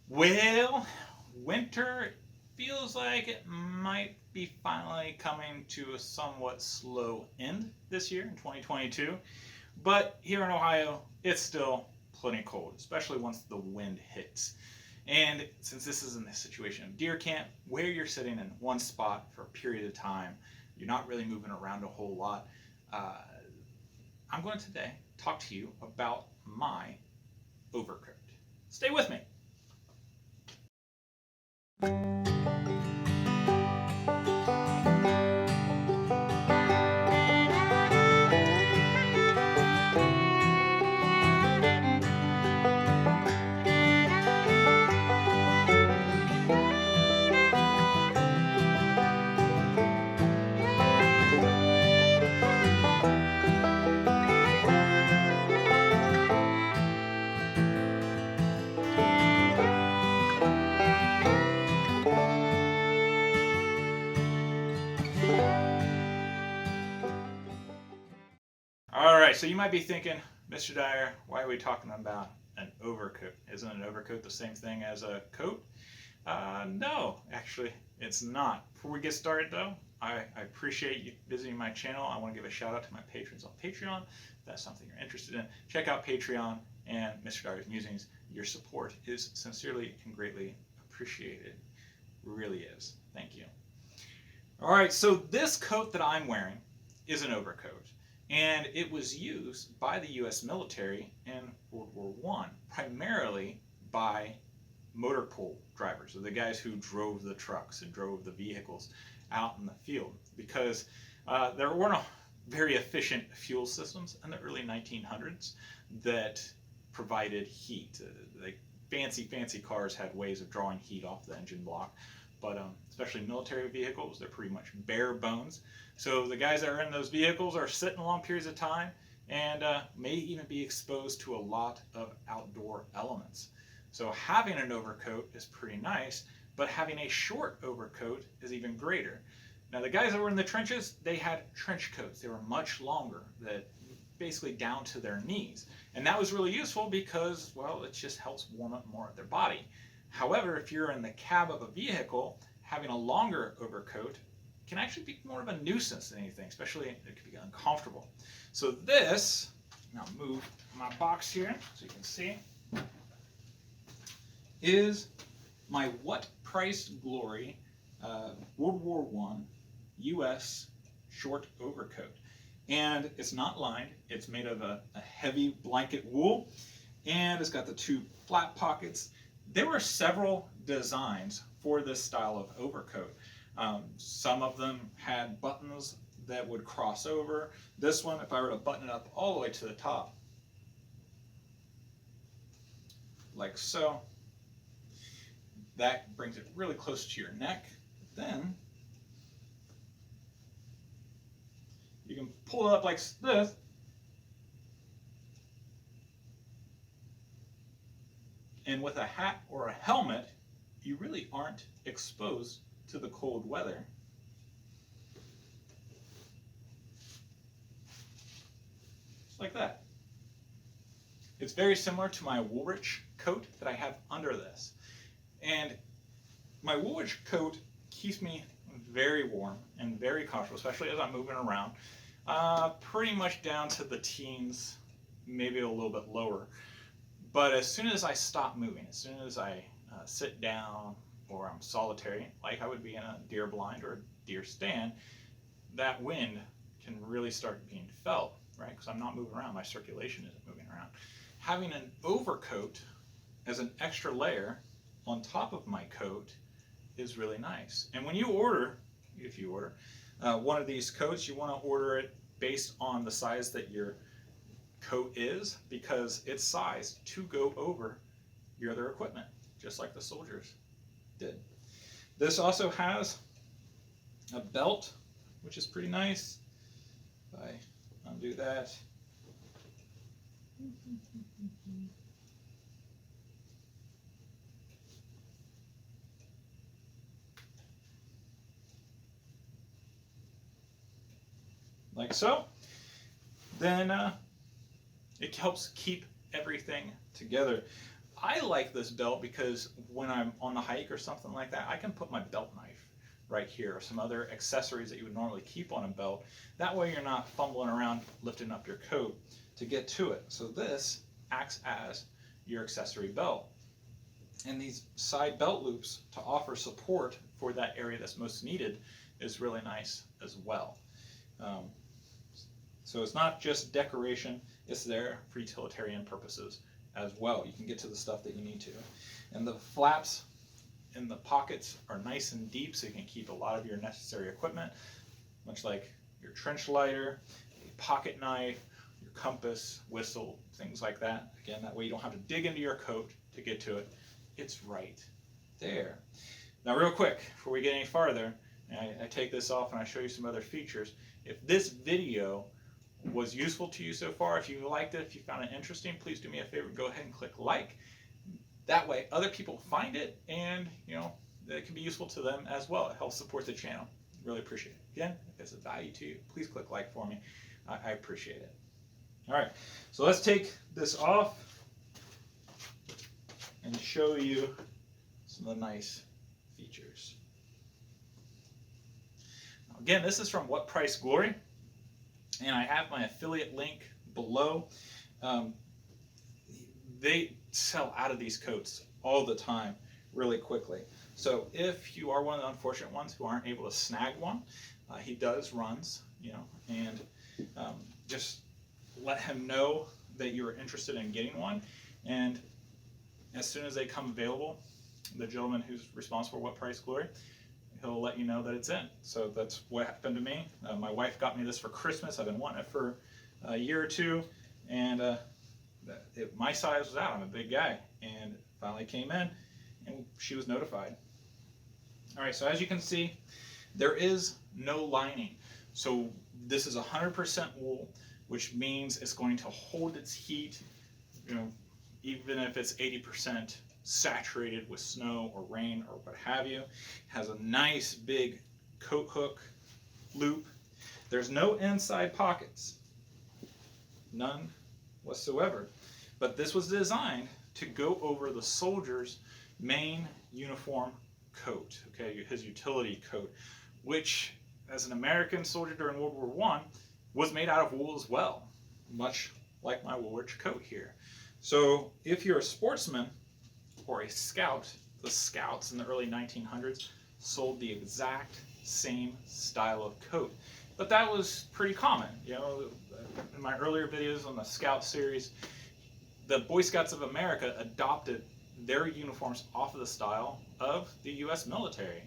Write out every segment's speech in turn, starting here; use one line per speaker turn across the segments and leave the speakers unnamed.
Well, winter feels like it might be finally coming to a somewhat slow end this year in 2022. But here in Ohio, it's still plenty cold, especially once the wind hits. And since this is in the situation of deer camp, where you're sitting in one spot for a period of time, you're not really moving around a whole lot. Uh, I'm going to today talk to you about my overcoat. Stay with me. All right, so you might be thinking, Mr. Dyer, why are we talking about an overcoat? Isn't an overcoat the same thing as a coat? No, actually, it's not. Before we get started, though, I appreciate you visiting my channel. I want to give a shout out to my patrons on Patreon. If that's something you're interested in, check out Patreon and Mr. Dyer's Musings. Your support is sincerely and greatly appreciated. It really is. Thank you. All right, so this coat that I'm wearing is an overcoat, and it was used by the U.S. military in World War I, primarily by motor pool drivers, or the guys who drove the trucks and drove the vehicles out in the field, because there weren't very efficient fuel systems in the early 1900s that provided heat. Like fancy cars had ways of drawing heat off the engine block, but especially military vehicles, they're pretty much bare bones. So the guys that are in those vehicles are sitting long periods of time and may even be exposed to a lot of outdoor elements. So having an overcoat is pretty nice, but having a short overcoat is even greater. Now the guys that were in the trenches, they had trench coats. They were much longer, that basically down to their knees. And that was really useful because, well, it just helps warm up more of their body. However, if you're in the cab of a vehicle, having a longer overcoat can actually be more of a nuisance than anything, especially it can be uncomfortable. So this, I'll move my box here so you can see, is my What Price Glory World War I U.S. short overcoat. And it's not lined, it's made of a heavy blanket wool, and it's got the two flat pockets. There were several designs for this style of overcoat. Some of them had buttons that would cross over. This one, if I were to button it up all the way to the top, like so, that brings it really close to your neck. Then you can pull it up like this, and with a hat or a helmet, you really aren't exposed to the cold weather. Just like that. It's very similar to my Woolrich coat that I have under this. And my Woolrich coat keeps me very warm and very comfortable, especially as I'm moving around, pretty much down to the teens, maybe a little bit lower. But as soon as I stop moving, as soon as I sit down or I'm solitary, like I would be in a deer blind or a deer stand, that wind can really start being felt, right? Because I'm not moving around, my circulation isn't moving around. Having an overcoat as an extra layer on top of my coat is really nice. And when you order, if you order one of these coats, you want to order it based on the size that your coat is, because it's sized to go over your other equipment, just like the soldiers did. This also has a belt, which is pretty nice. If I undo that, like so, then it helps keep everything together. I like this belt because when I'm on the hike or something like that, I can put my belt knife right here, or some other accessories that you would normally keep on a belt. That way you're not fumbling around lifting up your coat to get to it. So this acts as your accessory belt. And these side belt loops to offer support for that area that's most needed is really nice as well. Um, so it's not just decoration, it's there for utilitarian purposes as well. You can get to the stuff that you need to. And the flaps in the pockets are nice and deep, so you can keep a lot of your necessary equipment, much like your trench lighter, a pocket knife, your compass, whistle, things like that. Again, that way you don't have to dig into your coat to get to it. It's right there. Now real quick, before we get any farther, I take this off and I show you some other features. If this video was useful to you so far, if you liked it, if you found it interesting, please do me a favor, go ahead and click like. That way other people find it, and it can be useful to them as well. It helps support the channel. Really appreciate it. Again, if it's of value to you, please click like for me. I appreciate it. All right, so let's take this off and show you some of the nice features. Now, again, this is from What Price Glory, and I have my affiliate link below. They sell out of these coats all the time really quickly. So if you are one of the unfortunate ones who aren't able to snag one, he does runs, and just let him know that you're interested in getting one, and as soon as they come available, the gentleman who's responsible for What Price Glory, he'll let you know that it's in. So that's what happened to me. My wife got me this for Christmas. I've been wanting it for a year or two, and my size was out. I'm a big guy, and it finally came in, and she was notified. All right, so as you can see, there is no lining. So this is 100% wool, which means it's going to hold its heat, even if it's 80% saturated with snow or rain or what have you. It has a nice big coat hook loop. There's no inside pockets, none whatsoever. But this was designed to go over the soldier's main uniform coat, okay, his utility coat, which as an American soldier during World War I was made out of wool as well, much like my Woolwich coat here. So if you're a sportsman or a scout, the scouts in the early 1900s sold the exact same style of coat. But that was pretty common. In my earlier videos on the Scout series, the Boy Scouts of America adopted their uniforms off of the style of the U.S. military,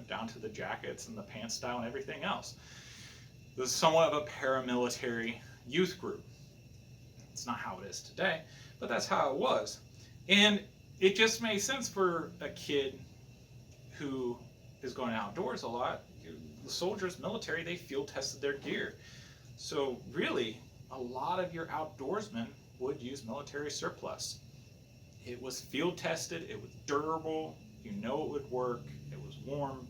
down to the jackets and the pants style and everything else. It was somewhat of a paramilitary youth group. It's not how it is today, but that's how it was. And it just made sense for a kid who is going outdoors a lot. The soldiers, military, they field tested their gear. So really, a lot of your outdoorsmen would use military surplus. It was field tested, it was durable, it would work, it was warm,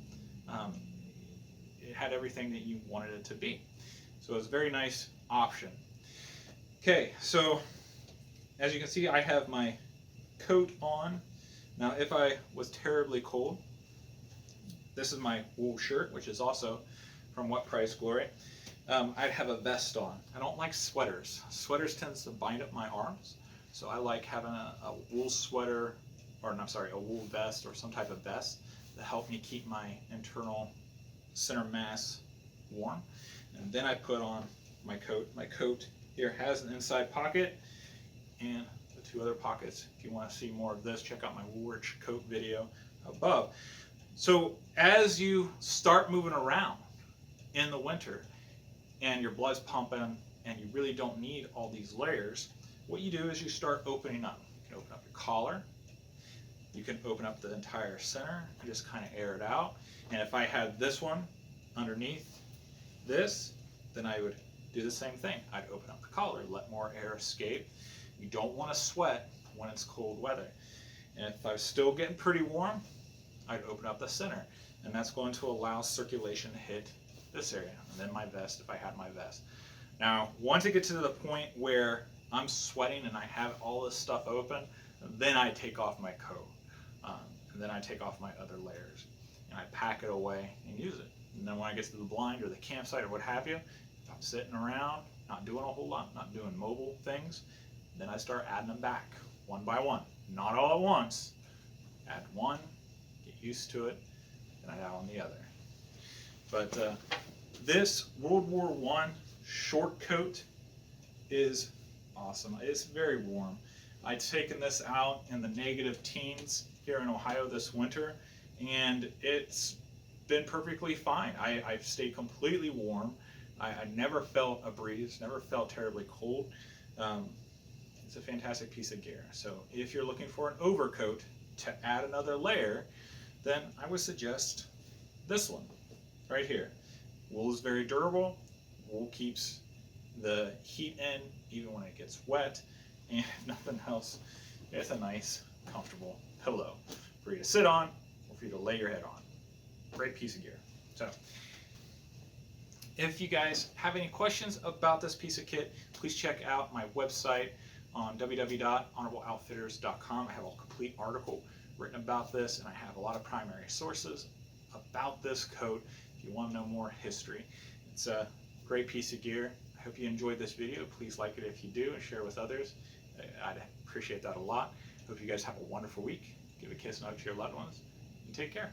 it had everything that you wanted it to be. So it was a very nice option. Okay, so as you can see, I have my coat on. Now if I was terribly cold, this is my wool shirt, which is also from What Price Glory. I'd have a vest on. I don't like sweaters. Sweaters tends to bind up my arms, so I like having a wool sweater, or no, sorry, a wool vest or some type of vest to help me keep my internal center mass warm. And then I put on my coat. My coat here has an inside pocket and the two other pockets. If you want to see more of this, check out my Woolwich coat video above. So as you start moving around in the winter and your blood's pumping and you really don't need all these layers, what you do is you start opening up. You can open up your collar, you can open up the entire center and just kind of air it out. And if I had this one underneath this, then I would do the same thing. I'd open up the collar, let more air escape. You don't want to sweat when it's cold weather. And if I was still getting pretty warm, I'd open up the center, and that's going to allow circulation to hit this area. And then my vest, if I had my vest. Now, once it gets to the point where I'm sweating and I have all this stuff open, Then I take off my coat, and then I take off my other layers, and I pack it away and use it. And then when I get to the blind or the campsite or what have you, if I'm sitting around, not doing a whole lot, not doing mobile things, then I start adding them back one by one. Not all at once. Add one, get used to it, and I add on the other. But this World War I short coat is awesome. It's very warm. I've taken this out in the negative teens here in Ohio this winter, and it's been perfectly fine. I've stayed completely warm. I never felt a breeze, never felt terribly cold. It's a fantastic piece of gear. So if you're looking for an overcoat to add another layer, then I would suggest this one right here. Wool is very durable. Wool keeps the heat in even when it gets wet, and if nothing else, it's a nice, comfortable pillow for you to sit on or for you to lay your head on. Great piece of gear. So, if you guys have any questions about this piece of kit, please check out my website on www.honorableoutfitters.com. I have a complete article written about this, and I have a lot of primary sources about this coat if you want to know more history. It's a great piece of gear. I hope you enjoyed this video. Please like it if you do and share it with others. I'd appreciate that a lot. Hope you guys have a wonderful week. Give a kiss and hug to your loved ones, and take care.